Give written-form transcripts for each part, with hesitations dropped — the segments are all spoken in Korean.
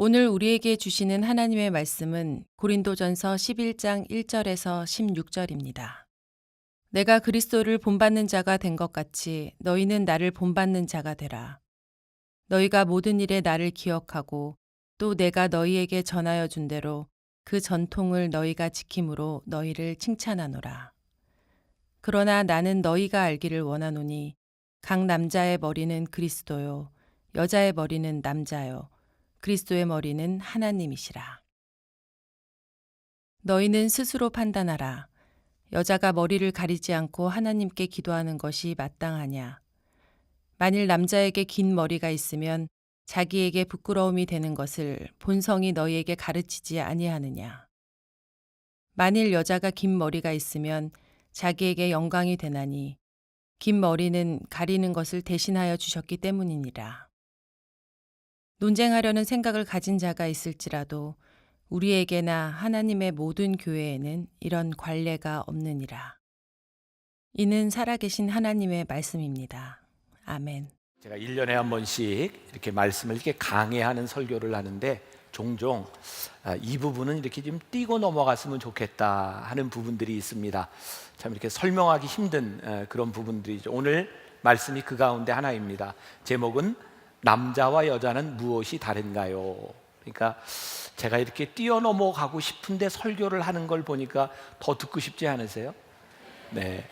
오늘 우리에게 주시는 하나님의 말씀은 고린도전서 11장 1절에서 16절입니다. 내가 그리스도를 본받는 자가 된 것 같이 너희는 나를 본받는 자가 되라. 너희가 모든 일에 나를 기억하고 또 내가 너희에게 전하여 준 대로 그 전통을 너희가 지킴으로 너희를 칭찬하노라. 그러나 나는 너희가 알기를 원하노니 각 남자의 머리는 그리스도요 여자의 머리는 남자요 그리스도의 머리는 하나님이시라. 너희는 스스로 판단하라. 여자가 머리를 가리지 않고 하나님께 기도하는 것이 마땅하냐. 만일 남자에게 긴 머리가 있으면 자기에게 부끄러움이 되는 것을 본성이 너희에게 가르치지 아니하느냐. 만일 여자가 긴 머리가 있으면 자기에게 영광이 되나니 긴 머리는 가리는 것을 대신하여 주셨기 때문이니라. 논쟁하려는 생각을 가진 자가 있을지라도 우리에게나 하나님의 모든 교회에는 이런 관례가 없느니라. 이는 살아계신 하나님의 말씀입니다. 아멘. 제가 1년에 한 번씩 이렇게 말씀을 이렇게 강해하는 설교를 하는데 종종 이 부분은 이렇게 좀 띄고 넘어갔으면 좋겠다 하는 부분들이 있습니다. 참 이렇게 설명하기 힘든 그런 부분들이죠. 오늘 말씀이 그 가운데 하나입니다. 제목은 남자와 여자는 무엇이 다른가요? 그러니까 제가 이렇게 뛰어넘어가고 싶은데 설교를 하는 걸 보니까 더 듣고 싶지 않으세요? 네,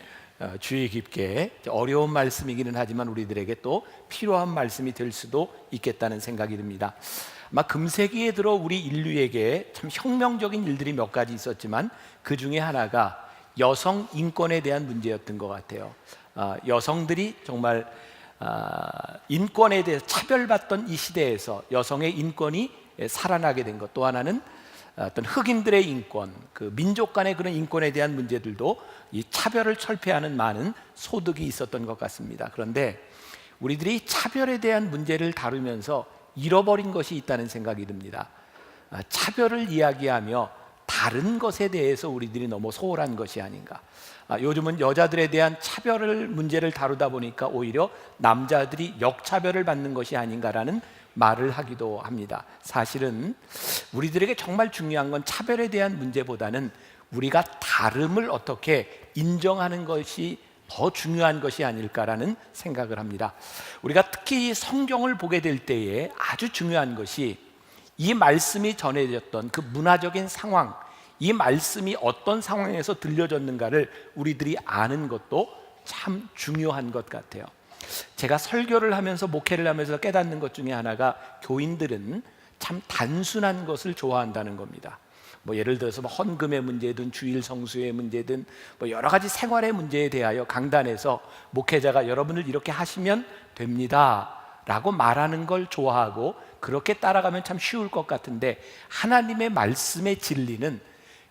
주의 깊게 어려운 말씀이기는 하지만 우리들에게 또 필요한 말씀이 될 수도 있겠다는 생각이 듭니다. 아마 금세기에 들어 우리 인류에게 참 혁명적인 일들이 몇 가지 있었지만 그 중에 하나가 여성 인권에 대한 문제였던 것 같아요. 여성들이 정말 인권에 대해서 차별받던 이 시대에서 여성의 인권이 살아나게 된 것, 또 하나는 어떤 흑인들의 인권, 그 민족 간의 그런 인권에 대한 문제들도 이 차별을 철폐하는 많은 소득이 있었던 것 같습니다. 그런데 우리들이 차별에 대한 문제를 다루면서 잃어버린 것이 있다는 생각이 듭니다. 차별을 이야기하며 다른 것에 대해서 우리들이 너무 소홀한 것이 아닌가. 요즘은 여자들에 대한 차별을 문제를 다루다 보니까 오히려 남자들이 역차별을 받는 것이 아닌가라는 말을 하기도 합니다. 사실은 우리들에게 정말 중요한 건 차별에 대한 문제보다는 우리가 다름을 어떻게 인정하는 것이 더 중요한 것이 아닐까라는 생각을 합니다. 우리가 특히 성경을 보게 될 때에 아주 중요한 것이 이 말씀이 전해졌던 그 문화적인 상황, 이 말씀이 어떤 상황에서 들려졌는가를 우리들이 아는 것도 참 중요한 것 같아요. 제가 설교를 하면서 목회를 하면서 깨닫는 것 중에 하나가 교인들은 참 단순한 것을 좋아한다는 겁니다. 예를 들어서 헌금의 문제든 주일 성수의 문제든 여러 가지 생활의 문제에 대하여 강단에서 목회자가 여러분을 이렇게 하시면 됩니다 라고 말하는 걸 좋아하고 그렇게 따라가면 참 쉬울 것 같은데 하나님의 말씀의 진리는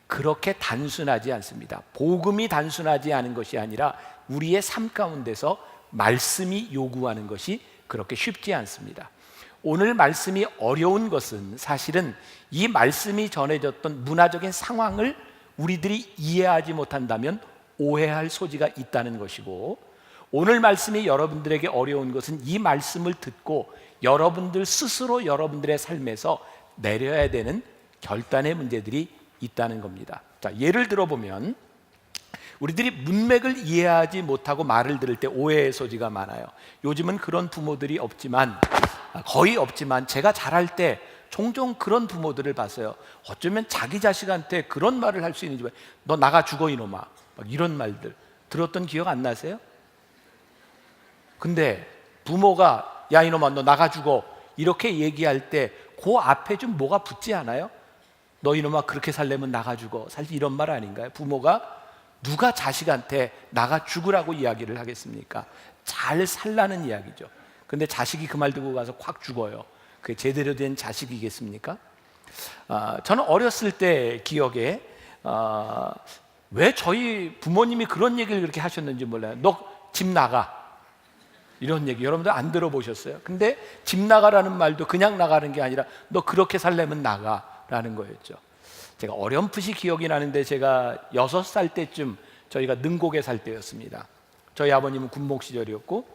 그렇게 단순하지 않습니다. 복음이 단순하지 않은 것이 아니라 우리의 삶 가운데서 말씀이 요구하는 것이 그렇게 쉽지 않습니다. 오늘 말씀이 어려운 것은 사실은 이 말씀이 전해졌던 문화적인 상황을 우리들이 이해하지 못한다면 오해할 소지가 있다는 것이고, 오늘 말씀이 여러분들에게 어려운 것은 이 말씀을 듣고 여러분들 스스로 여러분들의 삶에서 내려야 되는 결단의 문제들이 있다는 겁니다. 자, 예를 들어보면 우리들이 문맥을 이해하지 못하고 말을 들을 때 오해의 소지가 많아요. 요즘은 그런 부모들이 없지만, 거의 없지만 제가 자랄 때 종종 그런 부모들을 봤어요. 어쩌면 자기 자식한테 그런 말을 할 수 있는지, 너 나가 죽어 이놈아, 막 이런 말들 들었던 기억 안 나세요? 근데 부모가 야 이놈아 너 나가 죽어 이렇게 얘기할 때 그 앞에 좀 뭐가 붙지 않아요? 너 이놈아 그렇게 살려면 나가 죽어, 사실 이런 말 아닌가요? 부모가 누가 자식한테 나가 죽으라고 이야기를 하겠습니까? 잘 살라는 이야기죠. 근데 자식이 그 말 듣고 가서 콱 죽어요. 그게 제대로 된 자식이겠습니까? 저는 어렸을 때 기억에 왜 저희 부모님이 그런 얘기를 그렇게 하셨는지 몰라요. 너 집 나가, 이런 얘기 여러분들 안 들어보셨어요? 근데 집 나가라는 말도 그냥 나가는 게 아니라 너 그렇게 살려면 나가라는 거였죠. 제가 어렴풋이 기억이 나는데 제가 6살 때쯤 저희가 능곡에 살 때였습니다. 저희 아버님은 군복 시절이었고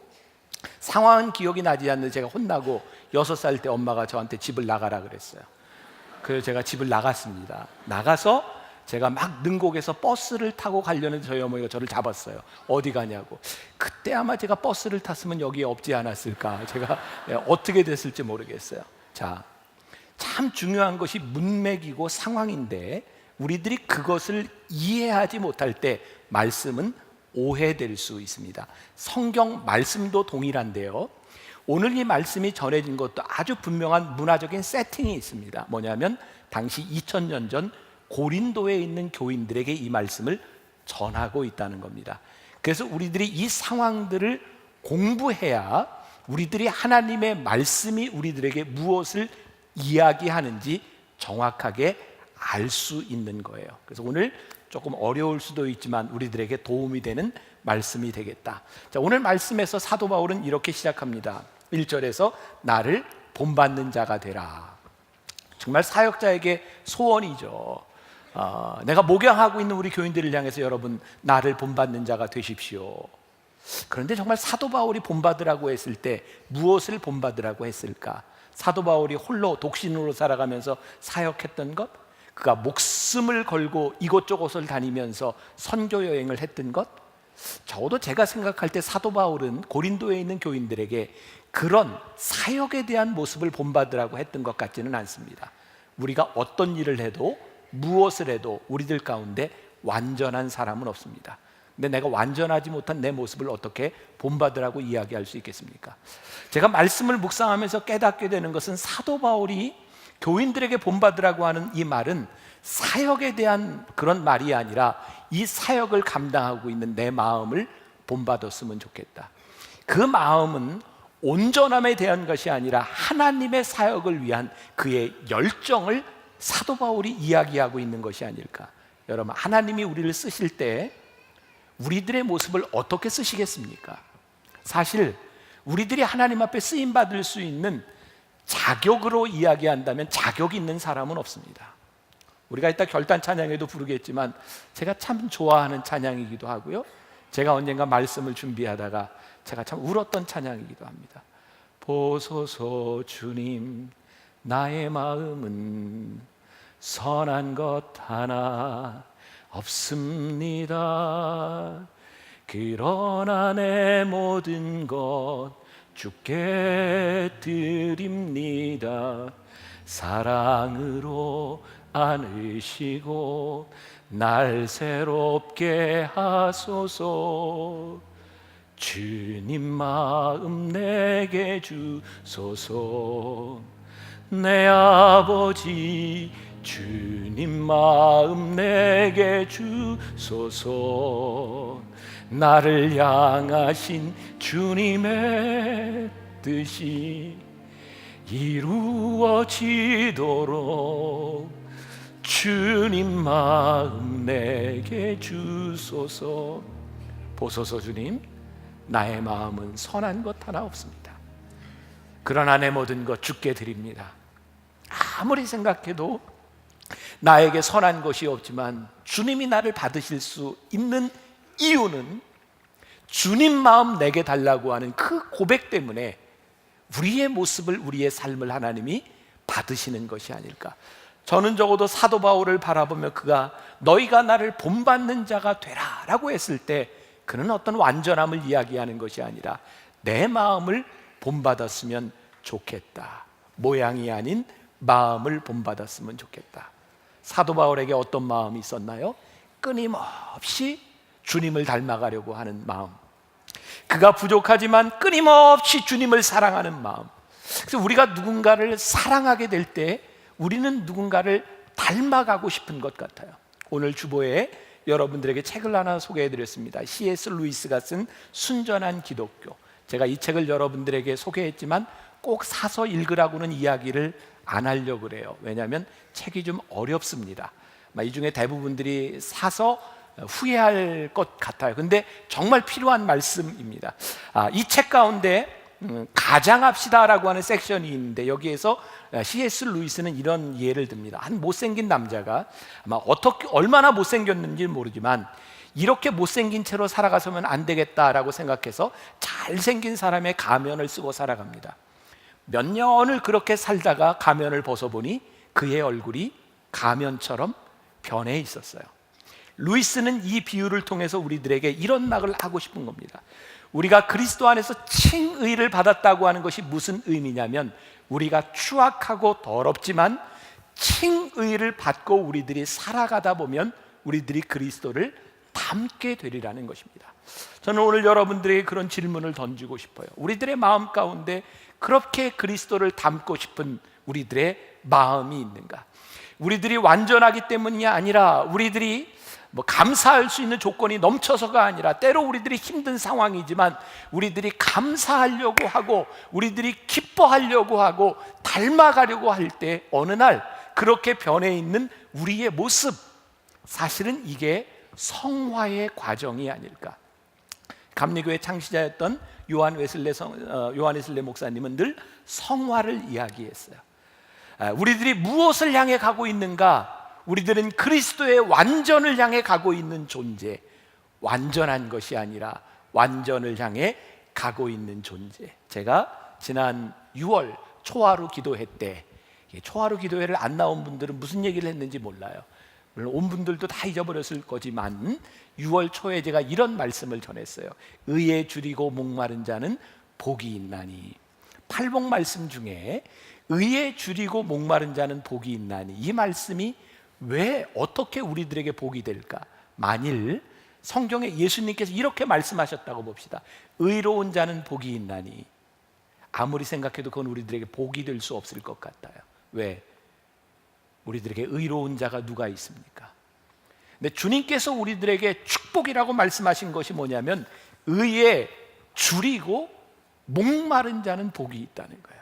상황은 기억이 나지 않는데 제가 혼나고 6살 때 엄마가 저한테 집을 나가라 그랬어요. 그래서 제가 집을 나갔습니다. 나가서 제가 막 능곡에서 버스를 타고 가려는 저희 어머니가 저를 잡았어요. 어디 가냐고. 그때 아마 제가 버스를 탔으면 여기에 없지 않았을까. 제가 어떻게 됐을지 모르겠어요. 자, 참 중요한 것이 문맥이고 상황인데 우리들이 그것을 이해하지 못할 때 말씀은 오해될 수 있습니다. 성경 말씀도 동일한데요, 오늘 이 말씀이 전해진 것도 아주 분명한 문화적인 세팅이 있습니다. 뭐냐면 당시 2000년 전 고린도에 있는 교인들에게 이 말씀을 전하고 있다는 겁니다. 그래서 우리들이 이 상황들을 공부해야 우리들이 하나님의 말씀이 우리들에게 무엇을 이야기하는지 정확하게 알 수 있는 거예요. 그래서 오늘 조금 어려울 수도 있지만 우리들에게 도움이 되는 말씀이 되겠다. 자, 오늘 말씀에서 사도 바울은 이렇게 시작합니다. 1절에서 나를 본받는 자가 되라. 정말 사역자에게 소원이죠. 내가 목양하고 있는 우리 교인들을 향해서 여러분 나를 본받는 자가 되십시오. 그런데 정말 사도 바울이 본받으라고 했을 때 무엇을 본받으라고 했을까? 사도 바울이 홀로 독신으로 살아가면서 사역했던 것, 그가 목숨을 걸고 이곳저곳을 다니면서 선교 여행을 했던 것, 적어도 제가 생각할 때 사도 바울은 고린도에 있는 교인들에게 그런 사역에 대한 모습을 본받으라고 했던 것 같지는 않습니다. 우리가 어떤 일을 해도 무엇을 해도 우리들 가운데 완전한 사람은 없습니다. 근데 내가 완전하지 못한 내 모습을 어떻게 본받으라고 이야기할 수 있겠습니까? 제가 말씀을 묵상하면서 깨닫게 되는 것은 사도 바울이 교인들에게 본받으라고 하는 이 말은 사역에 대한 그런 말이 아니라 이 사역을 감당하고 있는 내 마음을 본받았으면 좋겠다. 그 마음은 온전함에 대한 것이 아니라 하나님의 사역을 위한 그의 열정을 사도 바울이 이야기하고 있는 것이 아닐까. 여러분, 하나님이 우리를 쓰실 때 우리들의 모습을 어떻게 쓰시겠습니까? 사실 우리들이 하나님 앞에 쓰임받을 수 있는 자격으로 이야기한다면 자격 있는 사람은 없습니다. 우리가 이따 결단 찬양에도 부르겠지만 제가 참 좋아하는 찬양이기도 하고요, 제가 언젠가 말씀을 준비하다가 제가 참 울었던 찬양이기도 합니다. 보소서 주님, 나의 마음은 선한 것 하나 없습니다. 그러나 내 모든 것 주께 드립니다. 사랑으로 안으시고 날 새롭게 하소서. 주님 마음 내게 주소서. 내 아버지 주님 마음 내게 주소서. 나를 향하신 주님의 뜻이 이루어지도록 주님 마음 내게 주소서. 보소서 주님, 나의 마음은 선한 것 하나 없습니다. 그러나 내 모든 것 주께 드립니다. 아무리 생각해도 나에게 선한 것이 없지만 주님이 나를 받으실 수 있는 이유는 주님 마음 내게 달라고 하는 그 고백 때문에 우리의 모습을, 우리의 삶을 하나님이 받으시는 것이 아닐까. 저는 적어도 사도 바울을 바라보며 그가 너희가 나를 본받는 자가 되라 라고 했을 때 그는 어떤 완전함을 이야기하는 것이 아니라 내 마음을 본받았으면 좋겠다, 모양이 아닌 마음을 본받았으면 좋겠다. 사도 바울에게 어떤 마음이 있었나요? 끊임없이 주님을 닮아가려고 하는 마음, 그가 부족하지만 끊임없이 주님을 사랑하는 마음. 그래서 우리가 누군가를 사랑하게 될 때 우리는 누군가를 닮아가고 싶은 것 같아요. 오늘 주보에 여러분들에게 책을 하나 소개해드렸습니다. C.S. 루이스가 쓴 순전한 기독교. 제가 이 책을 여러분들에게 소개했지만 꼭 사서 읽으라고는 이야기를 안 하려고 그래요. 왜냐하면 책이 좀 어렵습니다. 이 중에 대부분들이 사서 후회할 것 같아요. 근데 정말 필요한 말씀입니다. 이 책 가운데 가장합시다라고 하는 섹션이 있는데 여기에서 C.S. 루이스는 이런 예를 듭니다. 한 못생긴 남자가 아마 얼마나 못생겼는지 모르지만 이렇게 못생긴 채로 살아가서는 안 되겠다라고 생각해서 잘생긴 사람의 가면을 쓰고 살아갑니다. 몇 년을 그렇게 살다가 가면을 벗어보니 그의 얼굴이 가면처럼 변해 있었어요. 루이스는 이 비유를 통해서 우리들에게 이런 말을 하고 싶은 겁니다. 우리가 그리스도 안에서 칭의를 받았다고 하는 것이 무슨 의미냐면, 우리가 추악하고 더럽지만 칭의를 받고 우리들이 살아가다 보면 우리들이 그리스도를 닮게 되리라는 것입니다. 저는 오늘 여러분들에게 그런 질문을 던지고 싶어요. 우리들의 마음 가운데 그렇게 그리스도를 닮고 싶은 우리들의 마음이 있는가? 우리들이 완전하기 때문이 아니라, 우리들이 감사할 수 있는 조건이 넘쳐서가 아니라, 때로 우리들이 힘든 상황이지만 우리들이 감사하려고 하고 우리들이 기뻐하려고 하고 닮아가려고 할 때 어느 날 그렇게 변해 있는 우리의 모습, 사실은 이게 성화의 과정이 아닐까. 감리교회 창시자였던 요한 웨슬레 목사님은 늘 성화를 이야기했어요. 우리들이 무엇을 향해 가고 있는가? 우리들은 그리스도의 완전을 향해 가고 있는 존재, 완전한 것이 아니라 완전을 향해 가고 있는 존재. 제가 지난 6월 초하루 기도회 때, 초하루 기도회를 안 나온 분들은 무슨 얘기를 했는지 몰라요. 물론 온 분들도 다 잊어버렸을 거지만 6월 초에 제가 이런 말씀을 전했어요. 의에 줄이고 목마른 자는 복이 있나니. 팔복 말씀 중에 의에 줄이고 목마른 자는 복이 있나니, 이 말씀이 왜 어떻게 우리들에게 복이 될까? 만일 성경에 예수님께서 이렇게 말씀하셨다고 봅시다. 의로운 자는 복이 있나니. 아무리 생각해도 그건 우리들에게 복이 될 수 없을 것 같아요. 왜? 우리들에게 의로운 자가 누가 있습니까? 근데 주님께서 우리들에게 축복이라고 말씀하신 것이 뭐냐면, 의에 줄이고 목마른 자는 복이 있다는 거예요.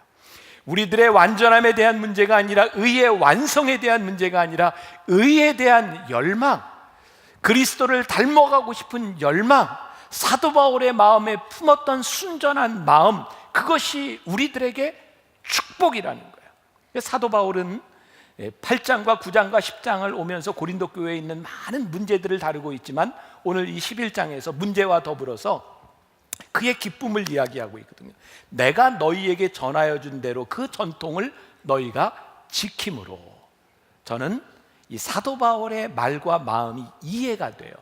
우리들의 완전함에 대한 문제가 아니라, 의의 완성에 대한 문제가 아니라, 의에 대한 열망, 그리스도를 닮아가고 싶은 열망, 사도 바울의 마음에 품었던 순전한 마음, 그것이 우리들에게 축복이라는 거예요. 사도 바울은 8장과 9장과 10장을 오면서 고린도 교회에 있는 많은 문제들을 다루고 있지만, 오늘 이 11장에서 문제와 더불어서 그의 기쁨을 이야기하고 있거든요. 내가 너희에게 전하여 준 대로 그 전통을 너희가 지킴으로. 저는 이 사도 바울의 말과 마음이 이해가 돼요.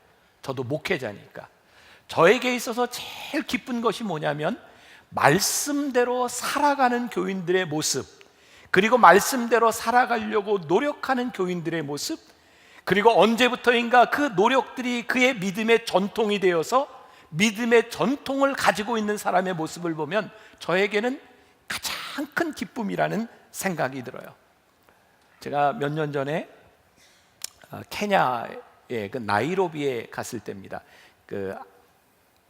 저도 목회자니까. 저에게 있어서 제일 기쁜 것이 뭐냐면, 말씀대로 살아가는 교인들의 모습, 그리고 말씀대로 살아가려고 노력하는 교인들의 모습, 그리고 언제부터인가 그 노력들이 그의 믿음의 전통이 되어서 믿음의 전통을 가지고 있는 사람의 모습을 보면 저에게는 가장 큰 기쁨이라는 생각이 들어요. 제가 몇 년 전에 케냐의 그 나이로비에 갔을 때입니다. 그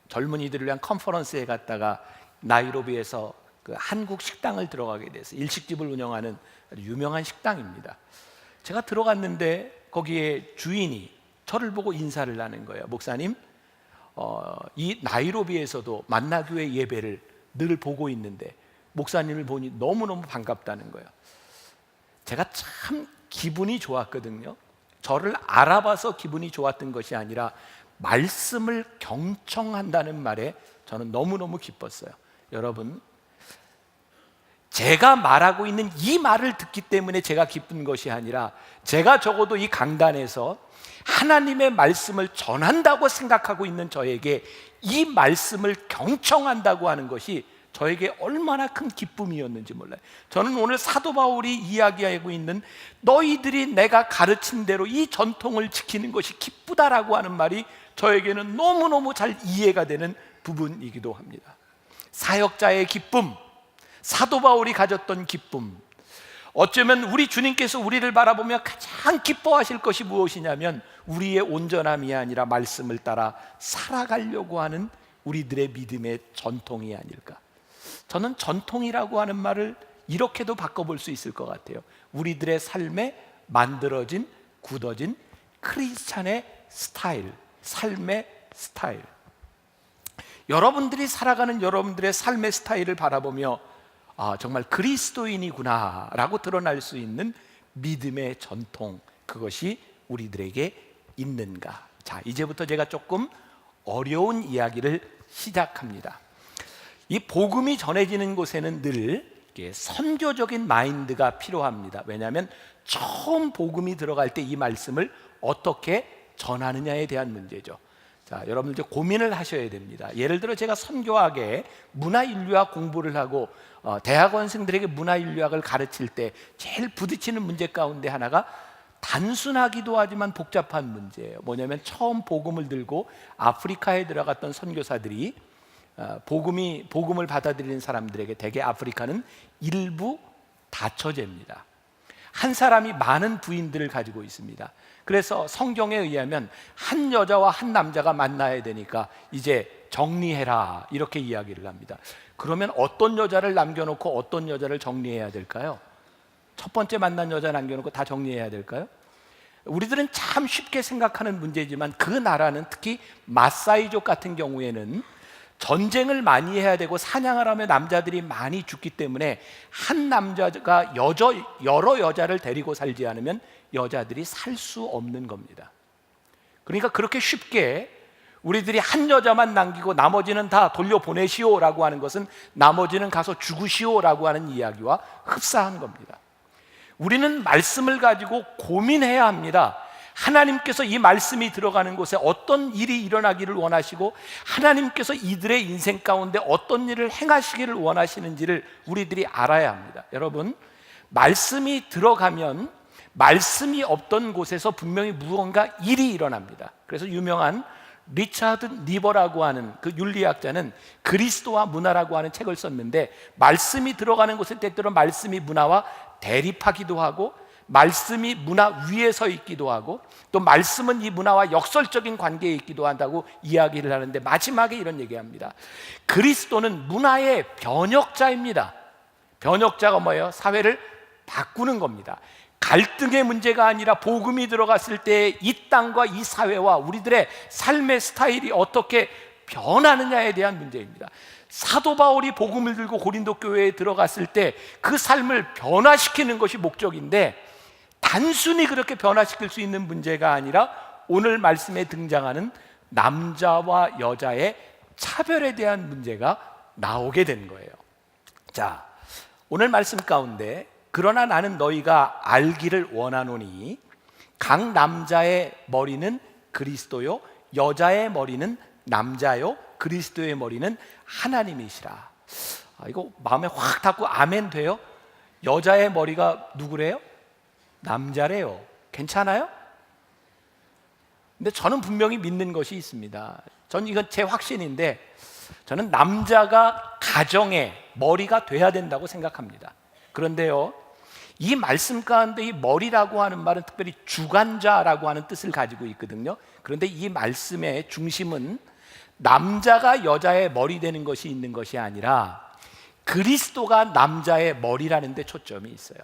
젊은이들을 위한 컨퍼런스에 갔다가 나이로비에서 그 한국 식당을 들어가게 돼서, 일식집을 운영하는 아주 유명한 식당입니다. 제가 들어갔는데 거기에 주인이 저를 보고 인사를 하는 거예요. 목사님, 이 나이로비에서도 만나교회 예배를 늘 보고 있는데 목사님을 보니 너무너무 반갑다는 거예요. 제가 참 기분이 좋았거든요. 저를 알아봐서 기분이 좋았던 것이 아니라 말씀을 경청한다는 말에 저는 너무너무 기뻤어요. 여러분, 제가 말하고 있는 이 말을 듣기 때문에 제가 기쁜 것이 아니라, 제가 적어도 이 강단에서 하나님의 말씀을 전한다고 생각하고 있는 저에게 이 말씀을 경청한다고 하는 것이 저에게 얼마나 큰 기쁨이었는지 몰라요. 저는 오늘 사도 바울이 이야기하고 있는, 너희들이 내가 가르친 대로 이 전통을 지키는 것이 기쁘다라고 하는 말이 저에게는 너무너무 잘 이해가 되는 부분이기도 합니다. 사역자의 기쁨, 사도 바울이 가졌던 기쁨, 어쩌면 우리 주님께서 우리를 바라보며 가장 기뻐하실 것이 무엇이냐면, 우리의 온전함이 아니라 말씀을 따라 살아가려고 하는 우리들의 믿음의 전통이 아닐까. 저는 전통이라고 하는 말을 이렇게도 바꿔볼 수 있을 것 같아요. 우리들의 삶에 만들어진, 굳어진 크리스찬의 스타일, 삶의 스타일. 여러분들이 살아가는 여러분들의 삶의 스타일을 바라보며 정말 그리스도인이구나 라고 드러날 수 있는 믿음의 전통, 그것이 우리들에게 있는가. 자, 이제부터 제가 조금 어려운 이야기를 시작합니다. 이 복음이 전해지는 곳에는 늘 우리에게 선교적인 마인드가 필요합니다. 왜냐하면 처음 복음이 들어갈 때 이 말씀을 어떻게 전하느냐에 대한 문제죠. 자, 여러분 이제 고민을 하셔야 됩니다. 예를 들어 제가 선교학에 문화인류학 공부를 하고 대학원생들에게 문화인류학을 가르칠 때 제일 부딪히는 문제 가운데 하나가 단순하기도 하지만 복잡한 문제예요. 뭐냐면 처음 복음을 들고 아프리카에 들어갔던 선교사들이 복음을 받아들이는 사람들에게 대개 아프리카는 일부 다처제입니다. 한 사람이 많은 부인들을 가지고 있습니다. 그래서 성경에 의하면 한 여자와 한 남자가 만나야 되니까 이제 정리해라 이렇게 이야기를 합니다. 그러면 어떤 여자를 남겨놓고 어떤 여자를 정리해야 될까요? 첫 번째 만난 여자 남겨놓고 다 정리해야 될까요? 우리들은 참 쉽게 생각하는 문제지만 그 나라는 특히 마사이족 같은 경우에는 전쟁을 많이 해야 되고 사냥을 하면 남자들이 많이 죽기 때문에 한 남자가 여러 여자를 데리고 살지 않으면 여자들이 살 수 없는 겁니다. 그러니까 그렇게 쉽게 우리들이 한 여자만 남기고 나머지는 다 돌려보내시오라고 하는 것은 나머지는 가서 죽으시오라고 하는 이야기와 흡사한 겁니다. 우리는 말씀을 가지고 고민해야 합니다. 하나님께서 이 말씀이 들어가는 곳에 어떤 일이 일어나기를 원하시고 하나님께서 이들의 인생 가운데 어떤 일을 행하시기를 원하시는지를 우리들이 알아야 합니다. 여러분, 말씀이 들어가면 말씀이 없던 곳에서 분명히 무언가 일이 일어납니다. 그래서 유명한 리차드 니버라고 하는 그 윤리학자는 그리스도와 문화라고 하는 책을 썼는데, 말씀이 들어가는 곳에 때때로 말씀이 문화와 대립하기도 하고 말씀이 문화 위에 서 있기도 하고 또 말씀은 이 문화와 역설적인 관계에 있기도 한다고 이야기를 하는데, 마지막에 이런 얘기합니다. 그리스도는 문화의 변혁자입니다. 변혁자가 뭐예요? 사회를 바꾸는 겁니다. 갈등의 문제가 아니라 복음이 들어갔을 때 이 땅과 이 사회와 우리들의 삶의 스타일이 어떻게 변하느냐에 대한 문제입니다. 사도 바울이 복음을 들고 고린도 교회에 들어갔을 때 그 삶을 변화시키는 것이 목적인데, 단순히 그렇게 변화시킬 수 있는 문제가 아니라 오늘 말씀에 등장하는 남자와 여자의 차별에 대한 문제가 나오게 된 거예요. 자, 오늘 말씀 가운데 그러나 나는 너희가 알기를 원하노니 각 남자의 머리는 그리스도요 여자의 머리는 남자요 그리스도의 머리는 하나님이시라. 이거 마음에 확 닿고 아멘 돼요? 여자의 머리가 누구래요? 남자래요. 괜찮아요? 근데 저는 분명히 믿는 것이 있습니다. 전 이건 제 확신인데, 저는 남자가 가정의 머리가 돼야 된다고 생각합니다. 그런데요, 이 말씀 가운데 이 머리라고 하는 말은 특별히 주관자라고 하는 뜻을 가지고 있거든요. 그런데 이 말씀의 중심은 남자가 여자의 머리 되는 것이 있는 것이 아니라 그리스도가 남자의 머리라는 데 초점이 있어요.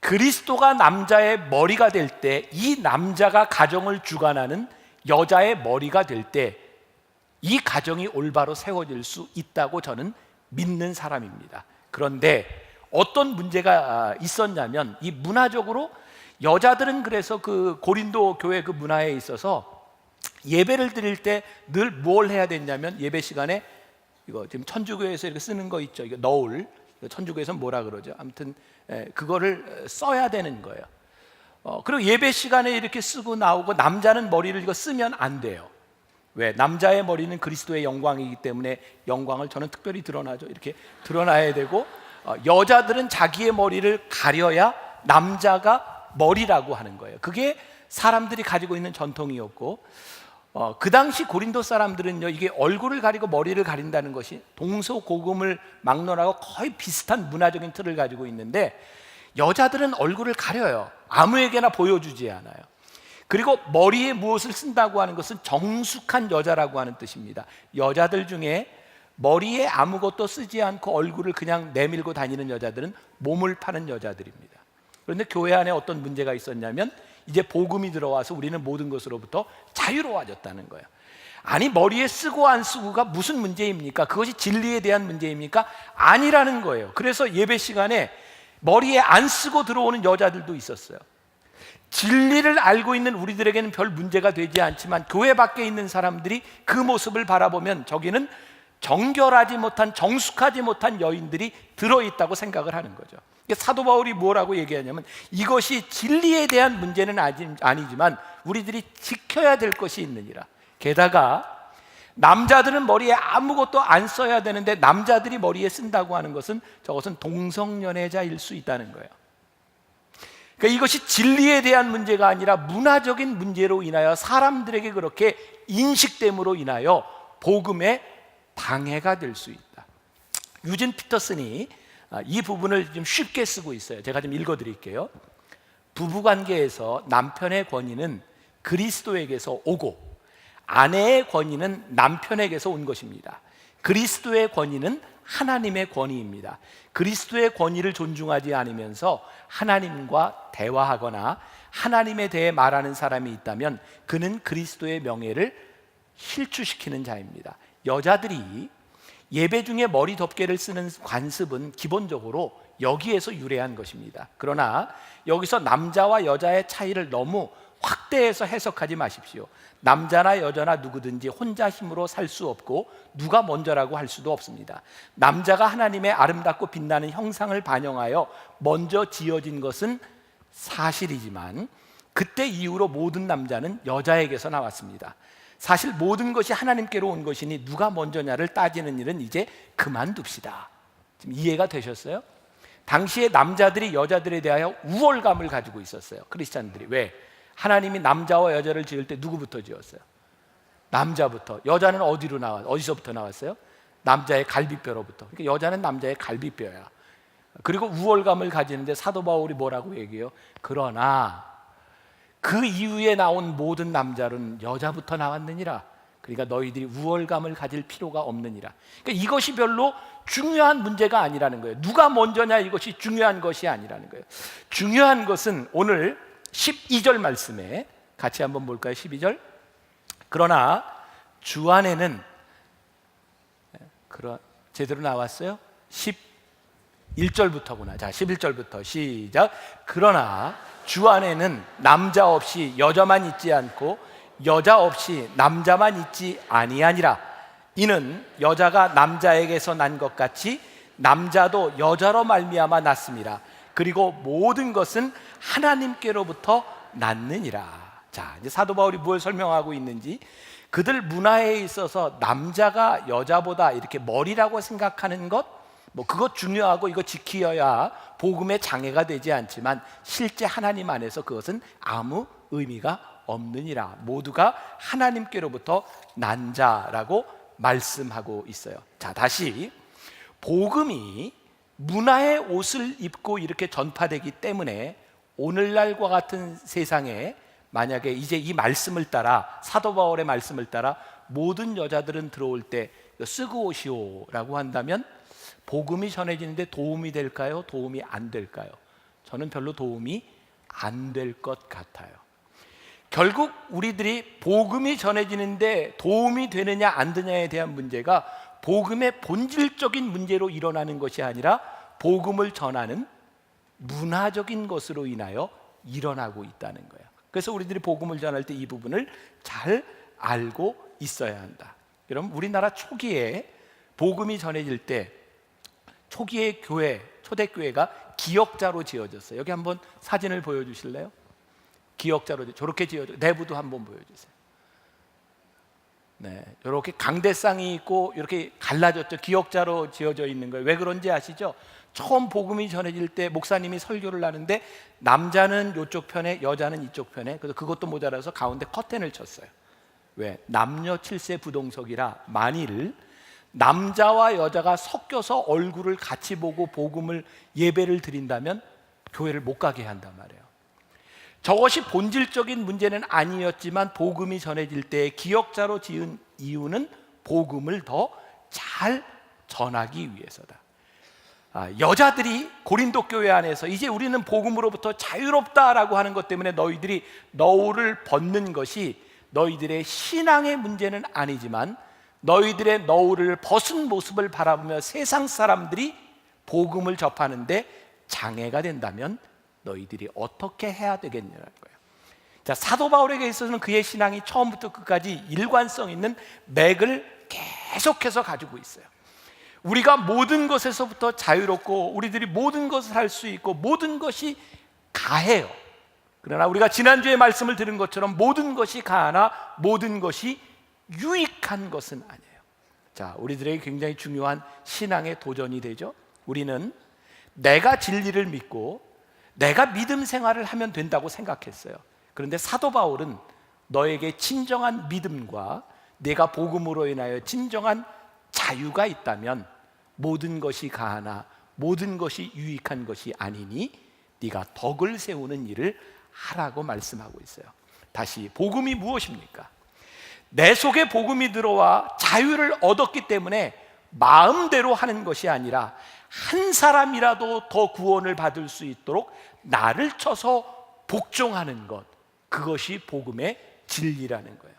그리스도가 남자의 머리가 될 때, 이 남자가 가정을 주관하는 여자의 머리가 될 때 이 가정이 올바로 세워질 수 있다고 저는 믿는 사람입니다. 그런데 어떤 문제가 있었냐면, 이 문화적으로 여자들은 그래서 그 고린도 교회 그 문화에 있어서 예배를 드릴 때 늘 뭘 해야 됐냐면, 예배 시간에 이거 지금 천주교에서 이렇게 쓰는 거 있죠. 이거 너울. 천주교에서 뭐라 그러죠? 아무튼 그거를 써야 되는 거예요. 그리고 예배 시간에 이렇게 쓰고 나오고, 남자는 머리를 이거 쓰면 안 돼요. 왜? 남자의 머리는 그리스도의 영광이기 때문에 영광을 저는 특별히 드러나죠. 이렇게 드러나야 되고, 여자들은 자기의 머리를 가려야 남자가 머리라고 하는 거예요. 그게 사람들이 가지고 있는 전통이었고, 그 당시 고린도 사람들은요, 이게 얼굴을 가리고 머리를 가린다는 것이 동서고금을 막론하고 거의 비슷한 문화적인 틀을 가지고 있는데, 여자들은 얼굴을 가려요. 아무에게나 보여주지 않아요. 그리고 머리에 무엇을 쓴다고 하는 것은 정숙한 여자라고 하는 뜻입니다. 여자들 중에 머리에 아무것도 쓰지 않고 얼굴을 그냥 내밀고 다니는 여자들은 몸을 파는 여자들입니다. 그런데 교회 안에 어떤 문제가 있었냐면, 이제 복음이 들어와서 우리는 모든 것으로부터 자유로워졌다는 거예요. 아니, 머리에 쓰고 안 쓰고가 무슨 문제입니까? 그것이 진리에 대한 문제입니까? 아니라는 거예요. 그래서 예배 시간에 머리에 안 쓰고 들어오는 여자들도 있었어요. 진리를 알고 있는 우리들에게는 별 문제가 되지 않지만, 교회 밖에 있는 사람들이 그 모습을 바라보면 저기는 정결하지 못한, 정숙하지 못한 여인들이 들어있다고 생각을 하는 거죠. 사도 바울이 뭐라고 얘기하냐면 이것이 진리에 대한 문제는 아니지만 우리들이 지켜야 될 것이 있느니라. 게다가 남자들은 머리에 아무것도 안 써야 되는데 남자들이 머리에 쓴다고 하는 것은 저것은 동성연애자일 수 있다는 거예요. 그러니까 이것이 진리에 대한 문제가 아니라 문화적인 문제로 인하여 사람들에게 그렇게 인식됨으로 인하여 복음에 방해가 될 수 있다. 유진 피터슨이 이 부분을 좀 쉽게 쓰고 있어요. 제가 좀 읽어드릴게요. 부부관계에서 남편의 권위는 그리스도에게서 오고 아내의 권위는 남편에게서 온 것입니다. 그리스도의 권위는 하나님의 권위입니다. 그리스도의 권위를 존중하지 않으면서 하나님과 대화하거나 하나님에 대해 말하는 사람이 있다면 그는 그리스도의 명예를 실추시키는 자입니다. 여자들이 예배 중에 머리 덮개를 쓰는 관습은 기본적으로 여기에서 유래한 것입니다. 그러나 여기서 남자와 여자의 차이를 너무 확대해서 해석하지 마십시오. 남자나 여자나 누구든지 혼자 힘으로 살 수 없고 누가 먼저라고 할 수도 없습니다. 남자가 하나님의 아름답고 빛나는 형상을 반영하여 먼저 지어진 것은 사실이지만 그때 이후로 모든 남자는 여자에게서 나왔습니다. 사실 모든 것이 하나님께로 온 것이니 누가 먼저냐를 따지는 일은 이제 그만둡시다. 지금 이해가 되셨어요? 당시에 남자들이 여자들에 대하여 우월감을 가지고 있었어요. 크리스찬들이. 왜? 하나님이 남자와 여자를 지을 때 누구부터 지었어요? 남자부터. 여자는 어디서부터 나왔어요? 남자의 갈비뼈로부터. 그러니까 여자는 남자의 갈비뼈야. 그리고 우월감을 가지는데 사도 바울이 뭐라고 얘기해요? 그러나 그 이후에 나온 모든 남자는 여자부터 나왔느니라. 그러니까 너희들이 우월감을 가질 필요가 없느니라. 그러니까 이것이 별로 중요한 문제가 아니라는 거예요. 누가 먼저냐 이것이 중요한 것이 아니라는 거예요. 중요한 것은 오늘 12절 말씀에 같이 한번 볼까요? 12절. 그러나 주 안에는 제대로 나왔어요? 11절부터구나. 자, 11절부터 시작. 그러나 주 안에는 남자 없이 여자만 있지 않고 여자 없이 남자만 있지 아니하니라. 이는 여자가 남자에게서 난 것 같이 남자도 여자로 말미암아 났습니다. 그리고 모든 것은 하나님께로부터 났느니라. 자, 이제 사도 바울이 뭘 설명하고 있는지, 그들 문화에 있어서 남자가 여자보다 이렇게 머리라고 생각하는 것, 그것 중요하고 이거 지키어야 복음의 장애가 되지 않지만 실제 하나님 안에서 그것은 아무 의미가 없느니라. 모두가 하나님께로부터 난 자라고 말씀하고 있어요. 자, 다시 복음이 문화의 옷을 입고 이렇게 전파되기 때문에 오늘날과 같은 세상에 만약에 이제 이 말씀을 따라, 사도 바울의 말씀을 따라 모든 여자들은 들어올 때 쓰고 오시오라고 한다면 복음이 전해지는데 도움이 될까요? 도움이 안 될까요? 저는 별로 도움이 안 될 것 같아요. 결국 우리들이 복음이 전해지는데 도움이 되느냐 안 되느냐에 대한 문제가 복음의 본질적인 문제로 일어나는 것이 아니라 복음을 전하는 문화적인 것으로 인하여 일어나고 있다는 거예요. 그래서 우리들이 복음을 전할 때 이 부분을 잘 알고 있어야 한다. 여러분, 우리나라 초기에 복음이 전해질 때 초기의 교회, 초대교회가 기역자로 지어졌어요. 여기 한번 사진을 보여주실래요? 기역자로 저렇게 지어져. 내부도 한번 보여주세요. 네, 이렇게 강대상이 있고 이렇게 갈라졌죠. 기역자로 지어져 있는 거예요. 왜 그런지 아시죠? 처음 복음이 전해질 때 목사님이 설교를 하는데 남자는 이쪽 편에 여자는 이쪽 편에, 그래서 그것도 모자라서 가운데 커튼을 쳤어요. 왜? 남녀 7세 부동석이라 만일 남자와 여자가 섞여서 얼굴을 같이 보고 복음을 예배를 드린다면 교회를 못 가게 한단 말이에요. 저것이 본질적인 문제는 아니었지만 복음이 전해질 때 기역자로 지은 이유는 복음을 더 잘 전하기 위해서다. 여자들이 고린도 교회 안에서 이제 우리는 복음으로부터 자유롭다라고 하는 것 때문에 너희들이 너울을 벗는 것이 너희들의 신앙의 문제는 아니지만 너희들의 너울을 벗은 모습을 바라보며 세상 사람들이 복음을 접하는데 장애가 된다면 너희들이 어떻게 해야 되겠냐는 거예요. 자, 사도 바울에게 있어서는 그의 신앙이 처음부터 끝까지 일관성 있는 맥을 계속해서 가지고 있어요. 우리가 모든 것에서부터 자유롭고 우리들이 모든 것을 할 수 있고 모든 것이 가해요. 그러나 우리가 지난주에 말씀을 들은 것처럼 모든 것이 가하나 모든 것이 유익한 것은 아니에요. 자, 우리들에게 굉장히 중요한 신앙의 도전이 되죠. 우리는 내가 진리를 믿고 내가 믿음 생활을 하면 된다고 생각했어요. 그런데 사도 바울은 너에게 진정한 믿음과 내가 복음으로 인하여 진정한 자유가 있다면 모든 것이 가하나 모든 것이 유익한 것이 아니니 네가 덕을 세우는 일을 하라고 말씀하고 있어요. 다시, 복음이 무엇입니까? 내 속에 복음이 들어와 자유를 얻었기 때문에 마음대로 하는 것이 아니라 한 사람이라도 더 구원을 받을 수 있도록 나를 쳐서 복종하는 것, 그것이 복음의 진리라는 거예요.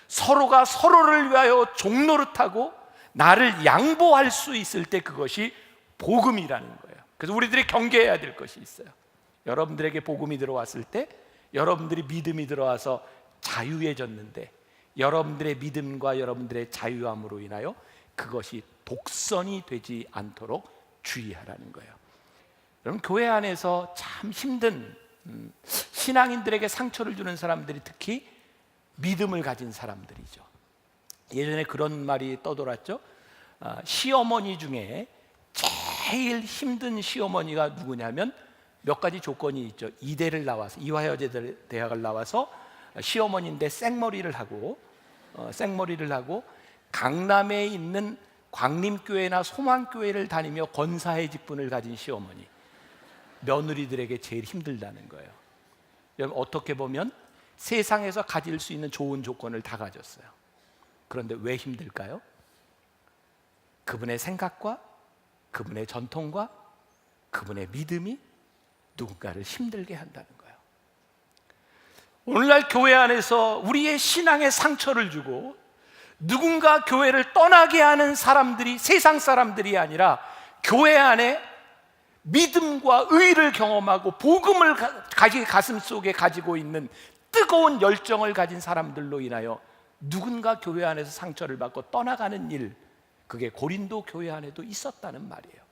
서로가 서로를 위하여 종노릇하고 나를 양보할 수 있을 때 그것이 복음이라는 거예요. 그래서 우리들이 경계해야 될 것이 있어요. 여러분들에게 복음이 들어왔을 때 여러분들이 믿음이 들어와서 자유해졌는데 여러분들의 믿음과 여러분들의 자유함으로 인하여 그것이 독선이 되지 않도록 주의하라는 거예요. 여러분, 교회 안에서 참 힘든 신앙인들에게 상처를 주는 사람들이 특히 믿음을 가진 사람들이죠. 예전에 그런 말이 떠돌았죠. 시어머니 중에 제일 힘든 시어머니가 누구냐면 몇 가지 조건이 있죠. 이대를 나와서, 이화여대 대학을 나와서 시어머니인데 생머리를 하고 강남에 있는 광림교회나 소망교회를 다니며 권사의 직분을 가진 시어머니, 며느리들에게 제일 힘들다는 거예요. 여러분, 어떻게 보면 세상에서 가질 수 있는 좋은 조건을 다 가졌어요. 그런데 왜 힘들까요? 그분의 생각과 그분의 전통과 그분의 믿음이 누군가를 힘들게 한다는 거예요. 오늘날 교회 안에서 우리의 신앙에 상처를 주고 누군가 교회를 떠나게 하는 사람들이 세상 사람들이 아니라 교회 안에 믿음과 의를 경험하고 복음을 가슴 속에 가지고 있는 뜨거운 열정을 가진 사람들로 인하여 누군가 교회 안에서 상처를 받고 떠나가는 일, 그게 고린도 교회 안에도 있었다는 말이에요.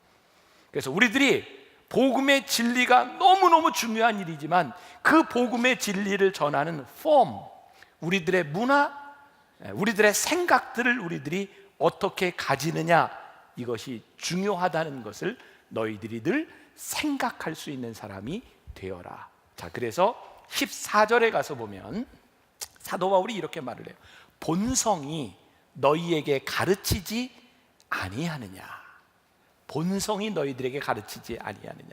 그래서 우리들이 복음의 진리가 너무너무 중요한 일이지만 그 복음의 진리를 전하는 폼, 우리들의 문화, 우리들의 생각들을 우리들이 어떻게 가지느냐, 이것이 중요하다는 것을 너희들이 늘 생각할 수 있는 사람이 되어라. 자, 그래서 14절에 가서 보면 사도 바울이 이렇게 말을 해요. 본성이 너희에게 가르치지 아니하느냐. 본성이 너희들에게 가르치지 아니하느냐.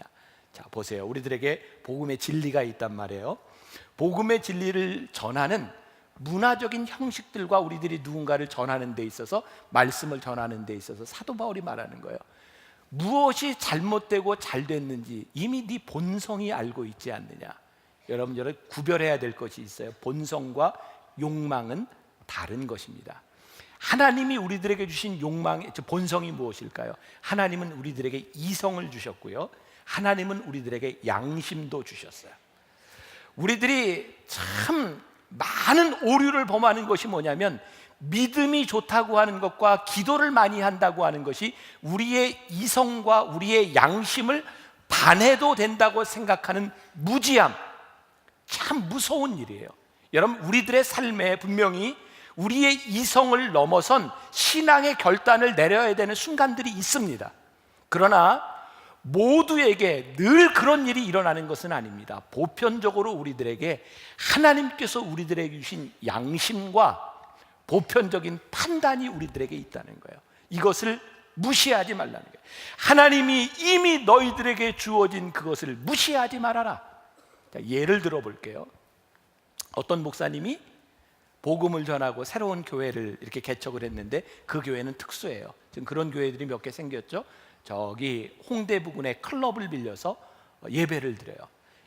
자, 보세요. 우리들에게 복음의 진리가 있단 말이에요. 복음의 진리를 전하는 문화적인 형식들과 우리들이 누군가를 전하는 데 있어서, 말씀을 전하는 데 있어서 사도 바울이 말하는 거예요. 무엇이 잘못되고 잘 됐는지 이미 네 본성이 알고 있지 않느냐. 여러분 구별해야 될 것이 있어요. 본성과 욕망은 다른 것입니다. 하나님이 우리들에게 주신 욕망의 본성이 무엇일까요? 하나님은 우리들에게 이성을 주셨고요, 하나님은 우리들에게 양심도 주셨어요. 우리들이 참 많은 오류를 범하는 것이 뭐냐면, 믿음이 좋다고 하는 것과 기도를 많이 한다고 하는 것이 우리의 이성과 우리의 양심을 반해도 된다고 생각하는 무지함, 참 무서운 일이에요. 여러분, 우리들의 삶에 분명히 우리의 이성을 넘어선 신앙의 결단을 내려야 되는 순간들이 있습니다. 그러나 모두에게 늘 그런 일이 일어나는 것은 아닙니다. 보편적으로 우리들에게 하나님께서 우리들에게 주신 양심과 보편적인 판단이 우리들에게 있다는 거예요. 이것을 무시하지 말라는 거예요. 하나님이 이미 너희들에게 주어진 그것을 무시하지 말아라. 자, 예를 들어 볼게요. 어떤 목사님이 복음을 전하고 새로운 교회를 이렇게 개척을 했는데 그 교회는 특수해요. 지금 그런 교회들이 몇 개 생겼죠. 저기 홍대 부근에 클럽을 빌려서 예배를 드려요.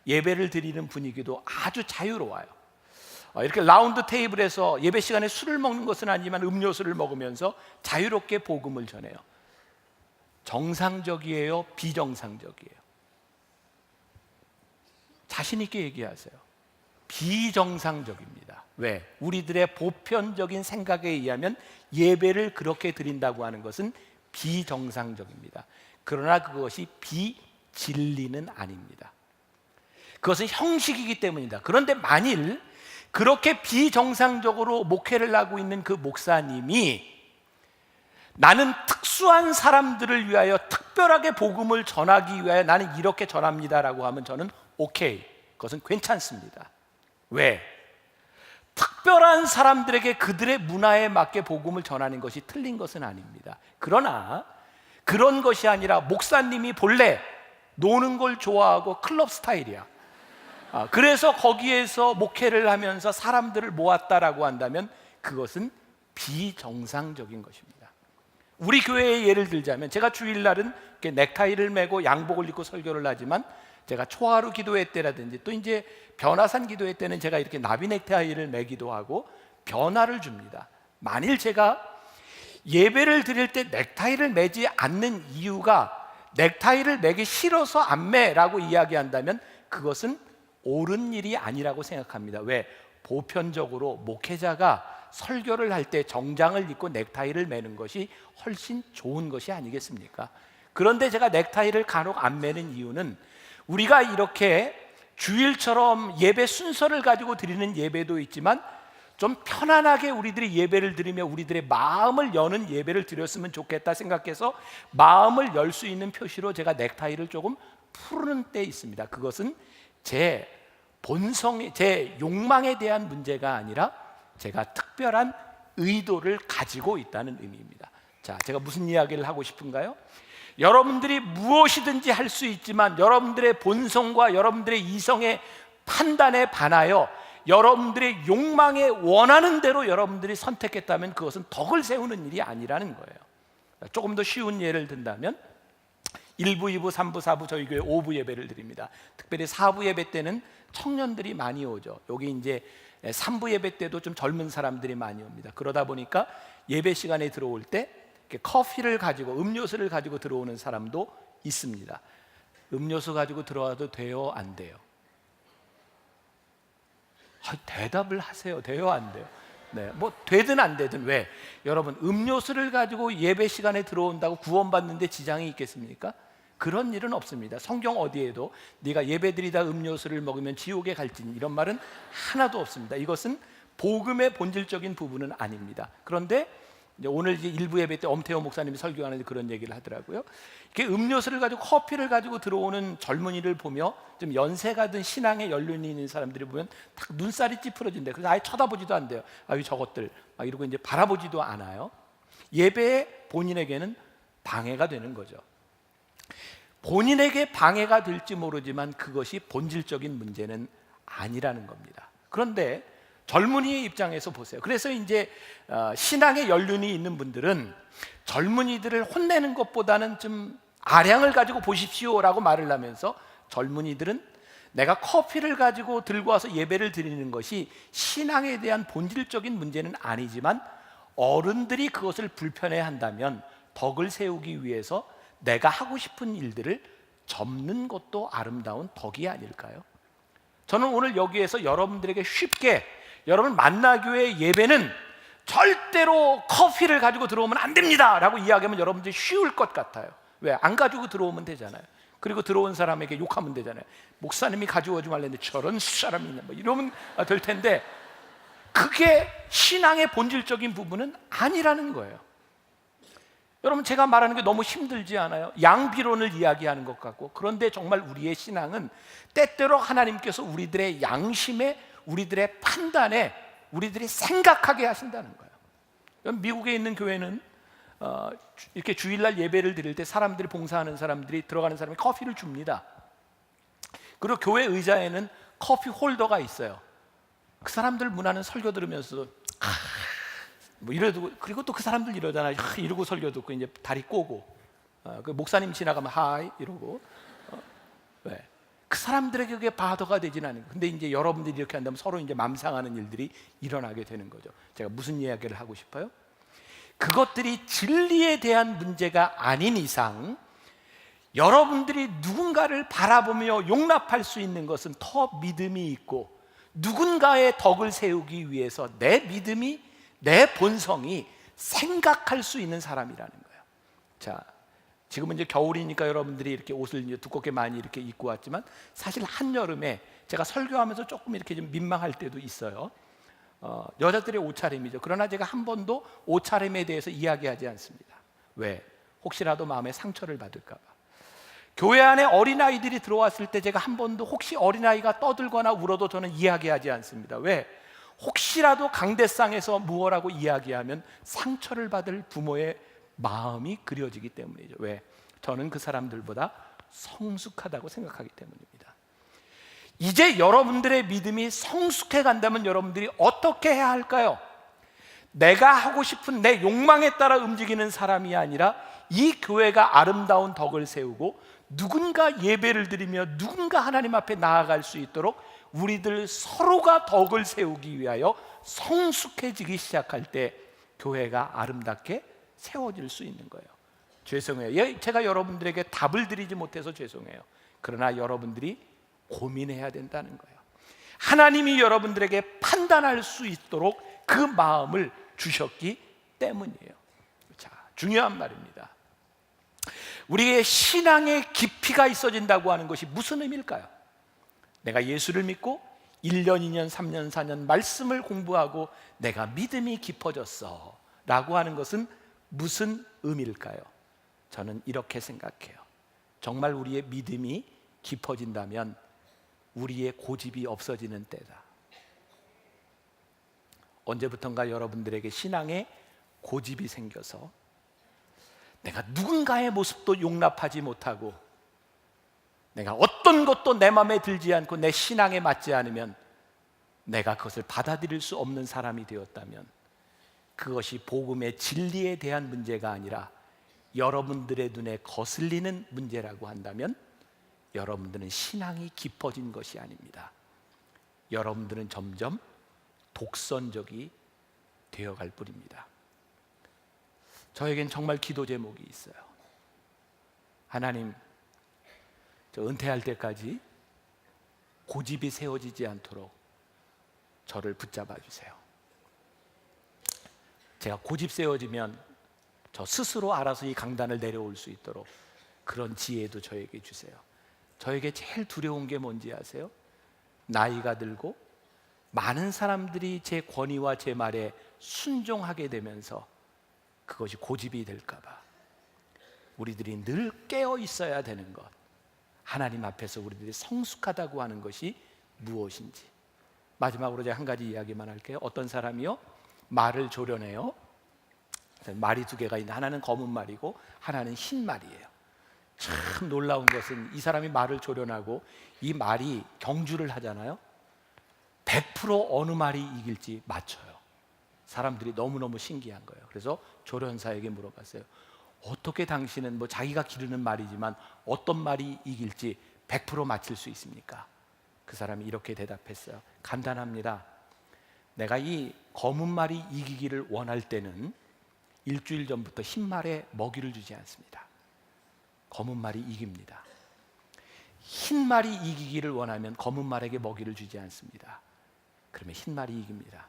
예배를 드리는 분위기도 아주 자유로워요. 이렇게 라운드 테이블에서 예배 시간에 술을 먹는 것은 아니지만 음료수를 먹으면서 자유롭게 복음을 전해요. 정상적이에요? 비정상적이에요? 자신 있게 얘기하세요. 비정상적입니다. 왜? 우리들의 보편적인 생각에 의하면 예배를 그렇게 드린다고 하는 것은 비정상적입니다. 그러나 그것이 비진리는 아닙니다. 그것은 형식이기 때문이다. 그런데 만일 그렇게 비정상적으로 목회를 하고 있는 그 목사님이 나는 특수한 사람들을 위하여 특별하게 복음을 전하기 위하여 나는 이렇게 전합니다라고 하면 저는 오케이, 그것은 괜찮습니다. 왜? 특별한 사람들에게 그들의 문화에 맞게 복음을 전하는 것이 틀린 것은 아닙니다. 그러나 그런 것이 아니라 목사님이 본래 노는 걸 좋아하고 클럽 스타일이야. 그래서 거기에서 목회를 하면서 사람들을 모았다라고 한다면 그것은 비정상적인 것입니다. 우리 교회의 예를 들자면 제가 주일날은 이렇게 넥타이를 매고 양복을 입고 설교를 하지만 제가 초하루 기도회 때라든지 또 이제 변화산 기도회 때는 제가 이렇게 나비 넥타이를 매기도 하고 변화를 줍니다. 만일 제가 예배를 드릴 때 넥타이를 매지 않는 이유가 넥타이를 매기 싫어서 안 매라고 이야기한다면 그것은 옳은 일이 아니라고 생각합니다. 왜? 보편적으로 목회자가 설교를 할 때 정장을 입고 넥타이를 매는 것이 훨씬 좋은 것이 아니겠습니까? 그런데 제가 넥타이를 간혹 안 매는 이유는 우리가 이렇게 주일처럼 예배 순서를 가지고 드리는 예배도 있지만 좀 편안하게 우리들이 예배를 드리며 우리들의 마음을 여는 예배를 드렸으면 좋겠다 생각해서 마음을 열 수 있는 표시로 제가 넥타이를 조금 푸르는 때 있습니다. 그것은 제 본성의, 제 욕망에 대한 문제가 아니라 제가 특별한 의도를 가지고 있다는 의미입니다. 자, 제가 무슨 이야기를 하고 싶은가요? 여러분들이 무엇이든지 할 수 있지만 여러분들의 본성과 여러분들의 이성의 판단에 반하여 여러분들의 욕망에 원하는 대로 여러분들이 선택했다면 그것은 덕을 세우는 일이 아니라는 거예요. 조금 더 쉬운 예를 든다면 1부, 2부, 3부, 4부 저희 교회 5부 예배를 드립니다. 특별히 4부 예배 때는 청년들이 많이 오죠. 여기 이제 3부 예배 때도 좀 젊은 사람들이 많이 옵니다. 그러다 보니까 예배 시간에 들어올 때 커피를 가지고 음료수를 가지고 들어오는 사람도 있습니다. 음료수 가지고 들어와도 돼요, 안 돼요? 대답을 하세요. 돼요, 안 돼요? 네, 뭐 되든 안 되든. 왜? 여러분, 음료수를 가지고 예배 시간에 들어온다고 구원받는데 지장이 있겠습니까? 그런 일은 없습니다. 성경 어디에도 네가 예배드리다 음료수를 먹으면 지옥에 갈지니 이런 말은 하나도 없습니다. 이것은 복음의 본질적인 부분은 아닙니다. 그런데 이제 오늘 이제 일부 예배 때 엄태호 목사님이 설교하는데 그런 얘기를 하더라고요. 이렇게 음료수를 가지고 커피를 가지고 들어오는 젊은이를 보며 좀 연세가 든 신앙의 연륜이 있는 사람들이 보면 딱 눈살이 찌푸러진대. 그래서 아예 쳐다보지도 안 돼요. 아유 저것들 막 이러고 이제 바라보지도 않아요. 예배에 본인에게는 방해가 되는 거죠. 본인에게 방해가 될지 모르지만 그것이 본질적인 문제는 아니라는 겁니다. 그런데 젊은이의 입장에서 보세요. 그래서 이제 신앙의 연륜이 있는 분들은 젊은이들을 혼내는 것보다는 좀 아량을 가지고 보십시오라고 말을 하면서 젊은이들은 내가 커피를 가지고 들고 와서 예배를 드리는 것이 신앙에 대한 본질적인 문제는 아니지만 어른들이 그것을 불편해한다면 덕을 세우기 위해서 내가 하고 싶은 일들을 접는 것도 아름다운 덕이 아닐까요? 저는 오늘 여기에서 여러분들에게 쉽게 여러분 만나교회 예배는 절대로 커피를 가지고 들어오면 안 됩니다 라고 이야기하면 여러분들이 쉬울 것 같아요. 왜? 안 가지고 들어오면 되잖아요. 그리고 들어온 사람에게 욕하면 되잖아요. 목사님이 가져오지 말랬는데 저런 사람이 있나 뭐 이러면 될 텐데 그게 신앙의 본질적인 부분은 아니라는 거예요. 여러분 제가 말하는 게 너무 힘들지 않아요? 양비론을 이야기하는 것 같고, 그런데 정말 우리의 신앙은 때때로 하나님께서 우리들의 양심에, 우리들의 판단에, 우리들이 생각하게 하신다는 거예요. 미국에 있는 교회는 이렇게 주일날 예배를 드릴 때 사람들이, 봉사하는 사람들이, 들어가는 사람이 커피를 줍니다. 그리고 교회 의자에는 커피 홀더가 있어요. 그 사람들 문화는 설교 들으면서 뭐 이래도, 그리고 또 그 사람들 이러잖아요. 이러고 설교 듣고 이제 다리 꼬고, 그 목사님 지나가면 하이 이러고. 왜? 그 사람들에게 그게 바더가 되지는 않은 거예요. 근데 이제 여러분들이 이렇게 한다면 서로 이제 맘상하는 일들이 일어나게 되는 거죠. 제가 무슨 이야기를 하고 싶어요? 그것들이 진리에 대한 문제가 아닌 이상 여러분들이 누군가를 바라보며 용납할 수 있는 것은 더 믿음이 있고 누군가의 덕을 세우기 위해서 내 믿음이, 내 본성이 생각할 수 있는 사람이라는 거예요. 자, 지금은 이제 겨울이니까 여러분들이 이렇게 옷을 이제 두껍게 많이 이렇게 입고 왔지만, 사실 한여름에 제가 설교하면서 조금 이렇게 좀 민망할 때도 있어요. 여자들의 옷차림이죠. 그러나 제가 한 번도 옷차림에 대해서 이야기하지 않습니다. 왜? 혹시라도 마음에 상처를 받을까 봐. 교회 안에 어린아이들이 들어왔을 때 제가 한 번도 혹시 어린아이가 떠들거나 울어도 저는 이야기하지 않습니다. 왜? 혹시라도 강대상에서 무엇라고 이야기하면 상처를 받을 부모의 마음이 그려지기 때문이죠. 왜? 저는 그 사람들보다 성숙하다고 생각하기 때문입니다. 이제 여러분들의 믿음이 성숙해 간다면 여러분들이 어떻게 해야 할까요? 내가 하고 싶은 내 욕망에 따라 움직이는 사람이 아니라 이 교회가 아름다운 덕을 세우고 누군가 예배를 드리며 누군가 하나님 앞에 나아갈 수 있도록 우리들 서로가 덕을 세우기 위하여 성숙해지기 시작할 때 교회가 아름답게 세워질 수 있는 거예요. 죄송해요. 제가 여러분들에게 답을 드리지 못해서 죄송해요. 그러나 여러분들이 고민해야 된다는 거예요. 하나님이 여러분들에게 판단할 수 있도록 그 마음을 주셨기 때문이에요. 자, 중요한 말입니다. 우리의 신앙의 깊이가 있어진다고 하는 것이 무슨 의미일까요? 내가 예수를 믿고 1년, 2년, 3년, 4년 말씀을 공부하고 내가 믿음이 깊어졌어 라고 하는 것은 무슨 의미일까요? 저는 이렇게 생각해요. 정말 우리의 믿음이 깊어진다면 우리의 고집이 없어지는 때다. 언제부턴가 여러분들에게 신앙에 고집이 생겨서 내가 누군가의 모습도 용납하지 못하고 내가 어떤 것도 내 마음에 들지 않고 내 신앙에 맞지 않으면 내가 그것을 받아들일 수 없는 사람이 되었다면 그것이 복음의 진리에 대한 문제가 아니라 여러분들의 눈에 거슬리는 문제라고 한다면 여러분들은 신앙이 깊어진 것이 아닙니다. 여러분들은 점점 독선적이 되어갈 뿐입니다. 저에겐 정말 기도 제목이 있어요. 하나님, 저 은퇴할 때까지 고집이 세워지지 않도록 저를 붙잡아 주세요. 제가 고집 세워지면 저 스스로 알아서 이 강단을 내려올 수 있도록 그런 지혜도 저에게 주세요. 저에게 제일 두려운 게 뭔지 아세요? 나이가 들고 많은 사람들이 제 권위와 제 말에 순종하게 되면서 그것이 고집이 될까 봐. 우리들이 늘 깨어 있어야 되는 것, 하나님 앞에서 우리들이 성숙하다고 하는 것이 무엇인지. 마지막으로 제가 한 가지 이야기만 할게요. 어떤 사람이요? 말을 조련해요. 말이 두 개가 있는데 하나는 검은 말이고 하나는 흰 말이에요. 참 놀라운 것은 이 사람이 말을 조련하고 이 말이 경주를 하잖아요. 100% 어느 말이 이길지 맞춰요. 사람들이 너무너무 신기한 거예요. 그래서 조련사에게 물어봤어요. 어떻게 당신은 뭐 자기가 기르는 말이지만 어떤 말이 이길지 100% 맞힐 수 있습니까? 그 사람이 이렇게 대답했어요. 간단합니다. 내가 이 검은 말이 이기기를 원할 때는 일주일 전부터 흰 말에 먹이를 주지 않습니다. 검은 말이 이깁니다. 흰 말이 이기기를 원하면 검은 말에게 먹이를 주지 않습니다. 그러면 흰 말이 이깁니다.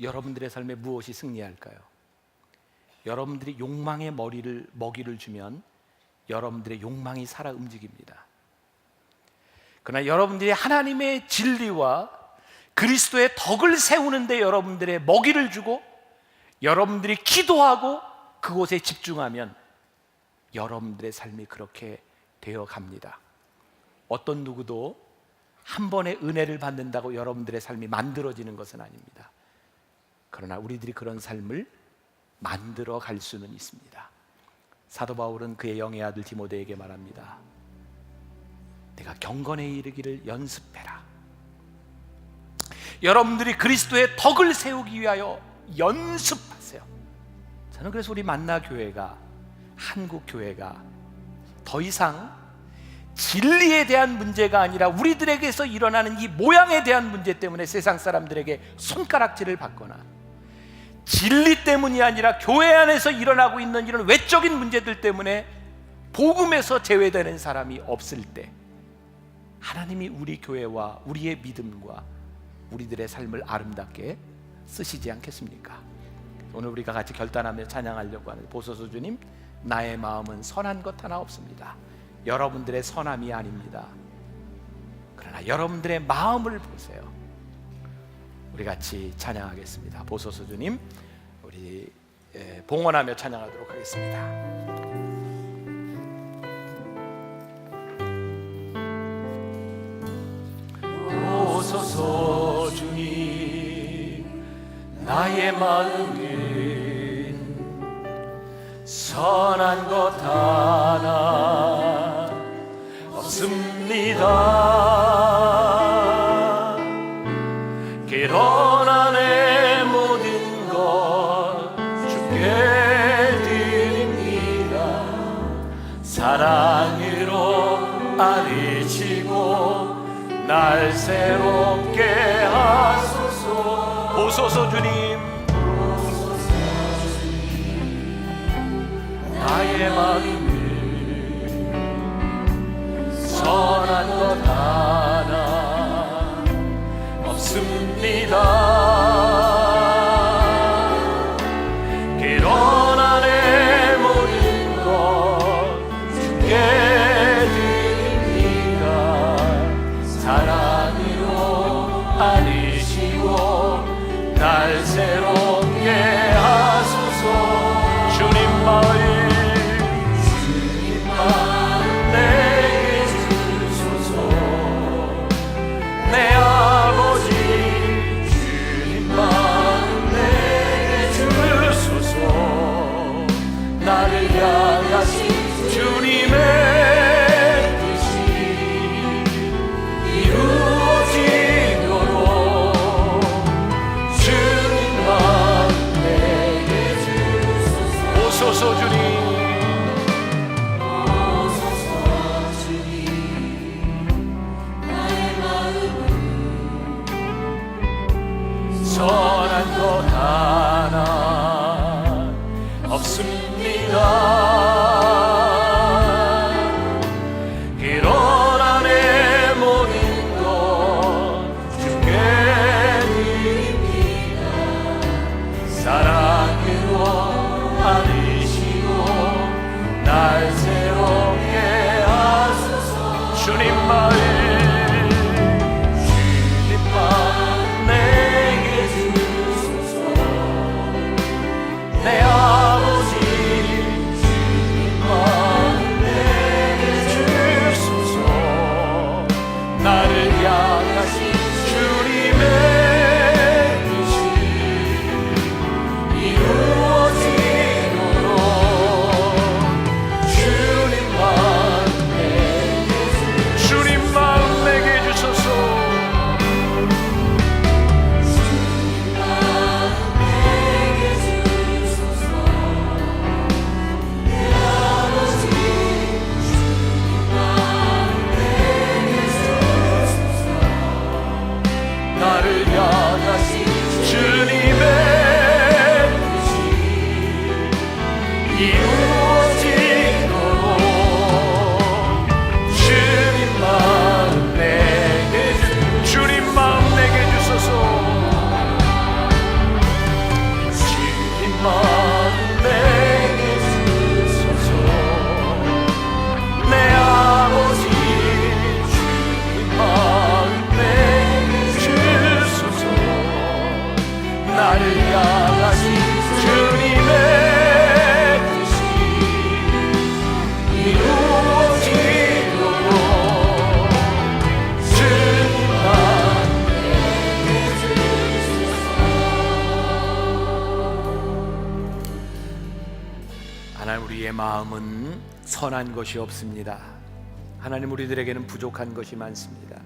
여러분들의 삶에 무엇이 승리할까요? 여러분들이 욕망의 먹이를 주면 여러분들의 욕망이 살아 움직입니다. 그러나 여러분들이 하나님의 진리와 그리스도의 덕을 세우는데 여러분들의 먹이를 주고 여러분들이 기도하고 그곳에 집중하면 여러분들의 삶이 그렇게 되어 갑니다. 어떤 누구도 한 번의 은혜를 받는다고 여러분들의 삶이 만들어지는 것은 아닙니다. 그러나 우리들이 그런 삶을 만들어 갈 수는 있습니다. 사도 바울은 그의 영의 아들 디모데에게 말합니다. 내가 경건에 이르기를 연습해라. 여러분들이 그리스도의 덕을 세우기 위하여 연습하세요. 저는 그래서 우리 만나교회가, 한국교회가 더 이상 진리에 대한 문제가 아니라 우리들에게서 일어나는 이 모양에 대한 문제 때문에 세상 사람들에게 손가락질을 받거나 진리 때문이 아니라 교회 안에서 일어나고 있는 이런 외적인 문제들 때문에 복음에서 제외되는 사람이 없을 때 하나님이 우리 교회와 우리의 믿음과 우리들의 삶을 아름답게 쓰시지 않겠습니까? 오늘 우리가 같이 결단하며 찬양하려고 하는 보소서 주님, 나의 마음은 선한 것 하나 없습니다. 여러분들의 선함이 아닙니다. 그러나 여러분들의 마음을 보세요. 우리 같이 찬양하겠습니다. 보소서 주님, 우리 봉헌하며 찬양하도록 하겠습니다. 보소서 주님, 나의 마음은 선한 것 하나 없습니다. 그러나 내 모든 것 주께 드립니다. 사랑으로 아리시고 날 새롭게 하소서. 보소서 주님, 나의 마음을 선한 것 하나 없습니다. 그러나 내 모든 것 주께 사랑으로 아니시고 날 새롭게 하소서. 주님 마을 내게 주소서. 내 아버지 주님 마을 내게 주소서. 나를 향하신 주님의 보소서 주님, 나의 마음은 선한 것 하나 없습니다. 그러나 내 모든 것 주께 드립니다. 사랑으로 날 새롭게 하소서. 주님 마을 내게 주소서. 내 아버지 주님 마을 내게 주소서. 나를 향하신 주님의 뜻이 이루어지도록 하나님, 우리의 마음은 선한 것이 없습니다. 하나님, 우리들에게는 부족한 것이 많습니다.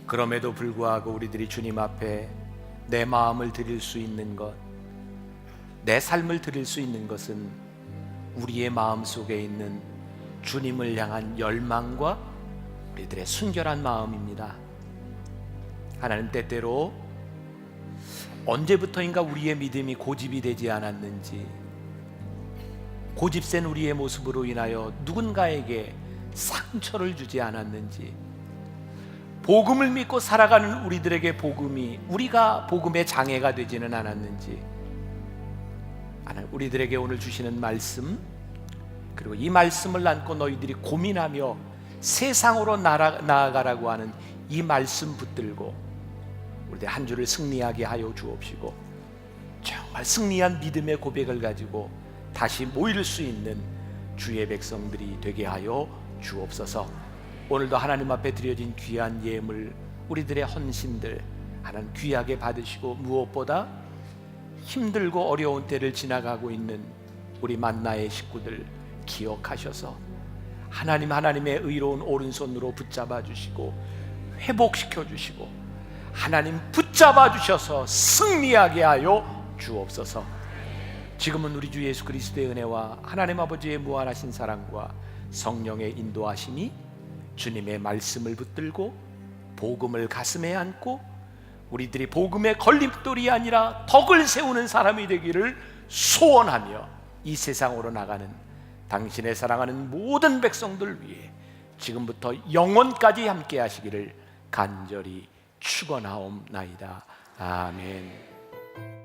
그럼에도 불구하고 우리들이 주님 앞에 내 마음을 드릴 수 있는 것, 내 삶을 드릴 수 있는 것은 우리의 마음 속에 있는 주님을 향한 열망과 우리들의 순결한 마음입니다. 하나님, 때때로 언제부터인가 우리의 믿음이 고집이 되지 않았는지, 고집센 우리의 모습으로 인하여 누군가에게 상처를 주지 않았는지 복음을 믿고 살아가는 우리들에게 복음이 우리가 복음의 장애가 되지는 않았는지, 우리들에게 오늘 주시는 말씀, 그리고 이 말씀을 안고 너희들이 고민하며 세상으로 나아가라고 하는 이 말씀 붙들고 우리들 한 주를 승리하게 하여 주옵시고, 정말 승리한 믿음의 고백을 가지고 다시 모일 수 있는 주의 백성들이 되게 하여 주옵소서. 오늘도 하나님 앞에 드려진 귀한 예물, 우리들의 헌신들 하나님 귀하게 받으시고, 무엇보다 힘들고 어려운 때를 지나가고 있는 우리 만나의 식구들 기억하셔서 하나님의 의로운 오른손으로 붙잡아 주시고 회복시켜 주시고, 하나님 붙잡아 주셔서 승리하게 하여 주옵소서. 지금은 우리 주 예수 그리스도의 은혜와 하나님 아버지의 무한하신 사랑과 성령의 인도하심이 주님의 말씀을 붙들고 복음을 가슴에 안고 우리들이 복음의 걸림돌이 아니라 덕을 세우는 사람이 되기를 소원하며 이 세상으로 나가는 당신의 사랑하는 모든 백성들 위해 지금부터 영원까지 함께 하시기를 간절히 축원하옵나이다. 아멘.